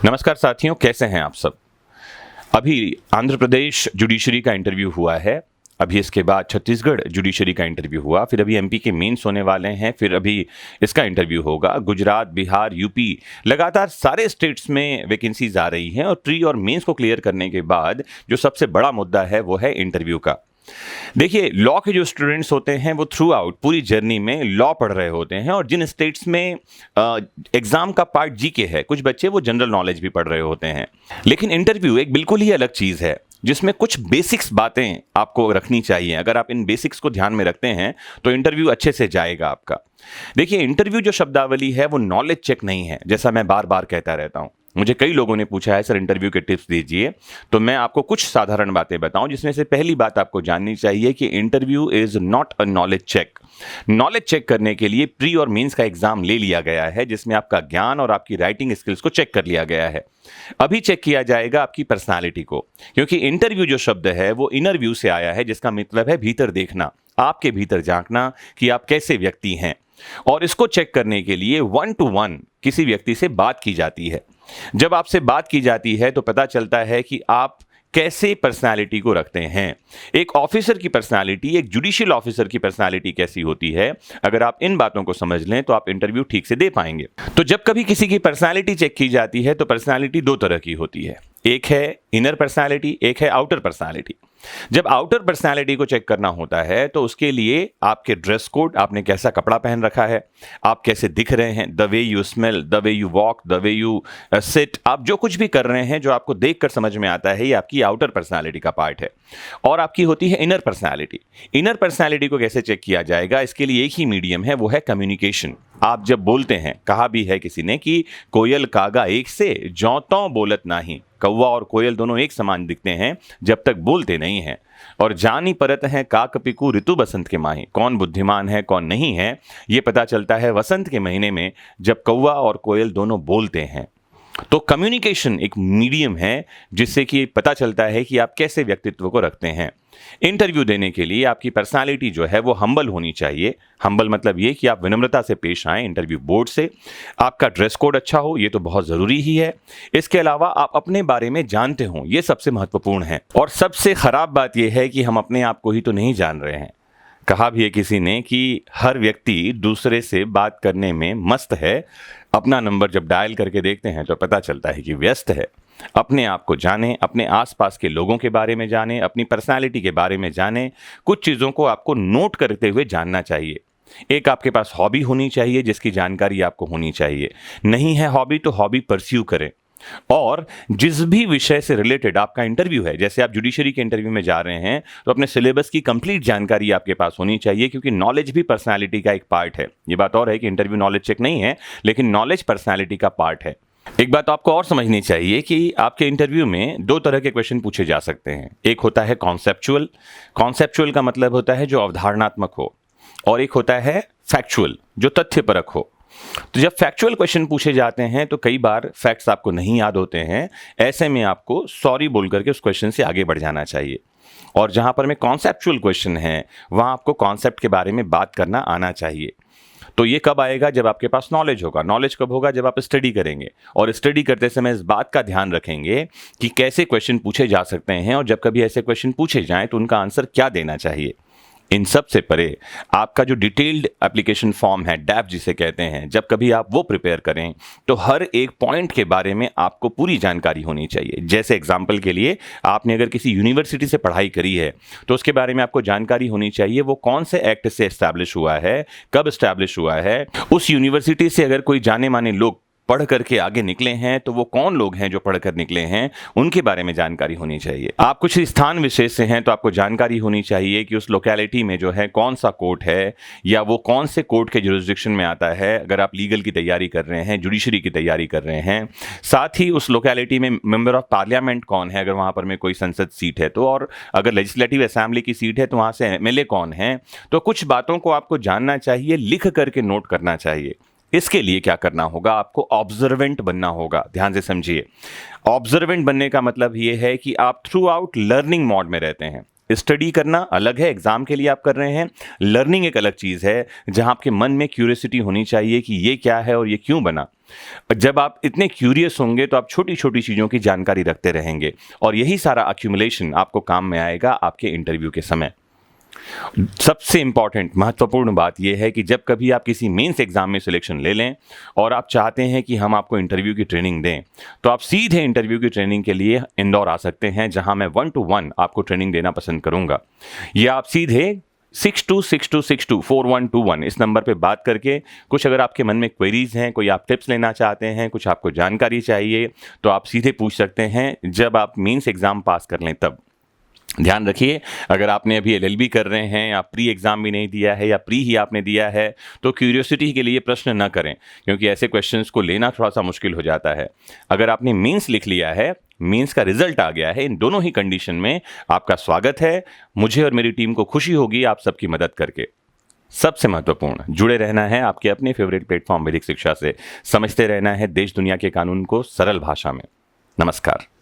नमस्कार साथियों, कैसे हैं आप सब। अभी आंध्र प्रदेश जुडिशरी का इंटरव्यू हुआ है, अभी इसके बाद छत्तीसगढ़ जुडिशरी का इंटरव्यू हुआ, फिर अभी एमपी के मेंस होने वाले हैं, फिर अभी इसका इंटरव्यू होगा। गुजरात, बिहार, यूपी, लगातार सारे स्टेट्स में वैकेंसीज आ रही हैं और प्री और मेंस को क्लियर करने के बाद जो सबसे बड़ा मुद्दा है वो है इंटरव्यू का। देखिए, लॉ के जो स्टूडेंट्स होते हैं वो थ्रू आउट पूरी जर्नी में लॉ पढ़ रहे होते हैं और जिन स्टेट्स में एग्जाम का पार्ट जीके है, कुछ बच्चे वो जनरल नॉलेज भी पढ़ रहे होते हैं। लेकिन इंटरव्यू एक बिल्कुल ही अलग चीज है जिसमें कुछ बेसिक्स बातें आपको रखनी चाहिए। अगर आप इन बेसिक्स को ध्यान में रखते हैं तो इंटरव्यू अच्छे से जाएगा आपका। देखिए, इंटरव्यू जो शब्दावली है वो नॉलेज चेक नहीं है, जैसा मैं बार बार कहता रहता हूं। मुझे कई लोगों ने पूछा है, सर इंटरव्यू के टिप्स दीजिए, तो मैं आपको कुछ साधारण बातें बताऊं, जिसमें से पहली बात आपको जाननी चाहिए कि interview is not a knowledge check. Knowledge check करने के लिए प्री और मेंस का एग्जाम ले लिया गया है, जिसमें आपका ज्ञान और आपकी राइटिंग स्किल्स को चेक कर लिया गया है। अभी चेक किया जाएगा आपकी पर्सनालिटी को, क्योंकि इंटरव्यू जो शब्द है वो इनर व्यू से आया है, जिसका मतलब है भीतर देखना, आपके भीतर झांकना कि आप कैसे व्यक्ति हैं। और इसको चेक करने के लिए 1 to 1 किसी व्यक्ति से बात की जाती है। जब आपसे बात की जाती है तो पता चलता है कि आप कैसे पर्सनालिटी को रखते हैं। एक ऑफिसर की पर्सनालिटी, एक जुडिशियल ऑफिसर की पर्सनालिटी कैसी होती है, अगर आप इन बातों को समझ लें तो आप इंटरव्यू ठीक से दे पाएंगे। तो जब कभी किसी की पर्सनालिटी चेक की जाती है तो पर्सनालिटी दो तरह की होती है, एक है इनर पर्सनालिटी, एक है आउटर पर्सनालिटी। जब आउटर पर्सनालिटी को चेक करना होता है तो उसके लिए आपके ड्रेस कोड, आपने कैसा कपड़ा पहन रखा है, आप कैसे दिख रहे हैं, the way you smell, the way you walk, the way you sit, आप जो कुछ भी कर रहे हैं, जो आपको देखकर समझ में आता है, ये आपकी आउटर पर्सनालिटी का पार्ट है। और आपकी होती है इनर पर्सनालिटी। इनर पर्सनालिटी को कैसे चेक किया जाएगा, इसके लिए एक ही मीडियम है, वो है कम्युनिकेशन। आप जब बोलते हैं, कहा भी है किसी ने कि कोयल कागा एक से, ज्यों त्यों बोलत नाही। कौवा और कोयल दोनों एक समान दिखते हैं जब तक बोलते नहीं हैं। और जानी परत है काक पिकू ऋतु बसंत के माही। कौन बुद्धिमान है कौन नहीं है ये पता चलता है वसंत के महीने में, जब कौवा और कोयल दोनों बोलते हैं। तो कम्युनिकेशन एक मीडियम है जिससे कि पता चलता है कि आप कैसे व्यक्तित्व को रखते हैं। इंटरव्यू देने के लिए आपकी पर्सनालिटी जो है वो हम्बल होनी चाहिए। हम्बल मतलब ये कि आप विनम्रता से पेश आएं इंटरव्यू बोर्ड से। आपका ड्रेस कोड अच्छा हो, ये तो बहुत ज़रूरी ही है। इसके अलावा आप अपने बारे में जानते हो, ये सबसे महत्वपूर्ण है। और सबसे ख़राब बात यह है कि हम अपने आप को ही तो नहीं जान रहे हैं। कहा भी है किसी ने कि हर व्यक्ति दूसरे से बात करने में मस्त है, अपना नंबर जब डायल करके देखते हैं तो पता चलता है कि व्यस्त है। अपने आप को जानें, अपने आसपास के लोगों के बारे में जानें, अपनी पर्सनालिटी के बारे में जानें। कुछ चीज़ों को आपको नोट करते हुए जानना चाहिए। एक आपके पास हॉबी होनी चाहिए जिसकी जानकारी आपको होनी चाहिए। नहीं है हॉबी तो हॉबी परस्यू करें। और जिस भी विषय से रिलेटेड आपका इंटरव्यू है, जैसे आप जुडिशरी के इंटरव्यू में जा रहे हैं तो अपने सिलेबस की कंप्लीट जानकारी आपके पास होनी चाहिए, क्योंकि नॉलेज भी पर्सनालिटी का एक पार्ट है। ये बात और है कि इंटरव्यू नॉलेज चेक नहीं है, लेकिन नॉलेज पर्सनालिटी का पार्ट है। एक बात आपको और समझनी चाहिए कि आपके इंटरव्यू में दो तरह के क्वेश्चन पूछे जा सकते हैं। एक होता है कॉन्सेप्चुअल। कॉन्सेप्चुअल का मतलब होता है जो अवधारणात्मक हो, और एक होता है फैक्चुअल, जो तथ्यपरक हो। तो जब फैक्चुअल क्वेश्चन पूछे जाते हैं तो कई बार फैक्ट्स आपको नहीं याद होते हैं। ऐसे में आपको सॉरी बोल करके उस क्वेश्चन से आगे बढ़ जाना चाहिए। और जहां पर में कॉन्सेप्चुअल क्वेश्चन है वहां आपको कॉन्सेप्ट के बारे में बात करना आना चाहिए। तो ये कब आएगा, जब आपके पास नॉलेज होगा। नॉलेज कब होगा, जब आप स्टडी करेंगे, और स्टडी करते समय इस बात का ध्यान रखेंगे कि कैसे क्वेश्चन पूछे जा सकते हैं, और जब कभी ऐसे क्वेश्चन पूछे जाएं तो उनका आंसर क्या देना चाहिए। इन सब से परे आपका जो डिटेल्ड एप्लीकेशन फॉर्म है, डैप जिसे कहते हैं, जब कभी आप वो प्रिपेयर करें तो हर एक पॉइंट के बारे में आपको पूरी जानकारी होनी चाहिए। जैसे एग्जाम्पल के लिए, आपने अगर किसी यूनिवर्सिटी से पढ़ाई करी है तो उसके बारे में आपको जानकारी होनी चाहिए, वो कौन से एक्ट से एस्टैब्लिश हुआ है, कब एस्टैब्लिश हुआ है। उस यूनिवर्सिटी से अगर कोई जाने माने लोग पढ़ करके आगे निकले हैं तो वो कौन लोग हैं जो पढ़कर निकले हैं, उनके बारे में जानकारी होनी चाहिए। आप कुछ स्थान विशेष से हैं तो आपको जानकारी होनी चाहिए कि उस लोकेलिटी में जो है कौन सा कोर्ट है, या वो कौन से कोर्ट के जुरिस्डिक्शन में आता है। अगर आप लीगल की तैयारी कर रहे हैं, जुडिशरी की तैयारी कर रहे हैं, साथ ही उस लोकेलिटी में मेंबर ऑफ पार्लियामेंट कौन है, अगर वहाँ पर में कोई संसद सीट है तो, और अगर लेजिस्लेटिव असेंबली की सीट है तो वहाँ से एमएलए कौन है। तो कुछ बातों को आपको जानना चाहिए, लिख करके नोट करना चाहिए। इसके लिए क्या करना होगा, आपको ऑब्जर्वेंट बनना होगा। ध्यान से समझिए, ऑब्जर्वेंट बनने का मतलब ये है कि आप थ्रू आउट लर्निंग मोड में रहते हैं। स्टडी करना अलग है, एग्जाम के लिए आप कर रहे हैं, लर्निंग एक अलग चीज़ है जहां आपके मन में क्यूरियोसिटी होनी चाहिए कि ये क्या है और ये क्यों बना। जब आप इतने क्यूरियस होंगे तो आप छोटी छोटी चीज़ों की जानकारी रखते रहेंगे और यही सारा अक्यूमुलेशन आपको काम में आएगा आपके इंटरव्यू के समय। सबसे इंपॉर्टेंट महत्वपूर्ण बात यह है कि जब कभी आप किसी मेंस एग्जाम में सिलेक्शन ले लें और आप चाहते हैं कि हम आपको इंटरव्यू की ट्रेनिंग दें, तो आप सीधे इंटरव्यू की ट्रेनिंग के लिए इंदौर आ सकते हैं, जहां मैं 1-to-1 आपको ट्रेनिंग देना पसंद करूंगा। या आप सीधे 6262624121 इस नंबर पे बात करके कुछ अगर आपके मन में क्वेरीज हैं, कोई आप टिप्स लेना चाहते हैं, कुछ आपको जानकारी चाहिए, तो आप सीधे पूछ सकते हैं जब आप मेंस एग्जाम पास कर लें तब। ध्यान रखिए, अगर आपने अभी एलएलबी कर रहे हैं या प्री एग्जाम भी नहीं दिया है या प्री ही आपने दिया है, तो क्यूरियोसिटी के लिए प्रश्न न करें, क्योंकि ऐसे क्वेश्चंस को लेना थोड़ा सा मुश्किल हो जाता है। अगर आपने मेंस लिख लिया है, मेंस का रिजल्ट आ गया है, इन दोनों ही कंडीशन में आपका स्वागत है। मुझे और मेरी टीम को खुशी होगी आप सबकी मदद करके। सबसे महत्वपूर्ण, जुड़े रहना है आपके अपने फेवरेट प्लेटफॉर्म वैदिक शिक्षा से। समझते रहना है देश दुनिया के कानून को सरल भाषा में। नमस्कार।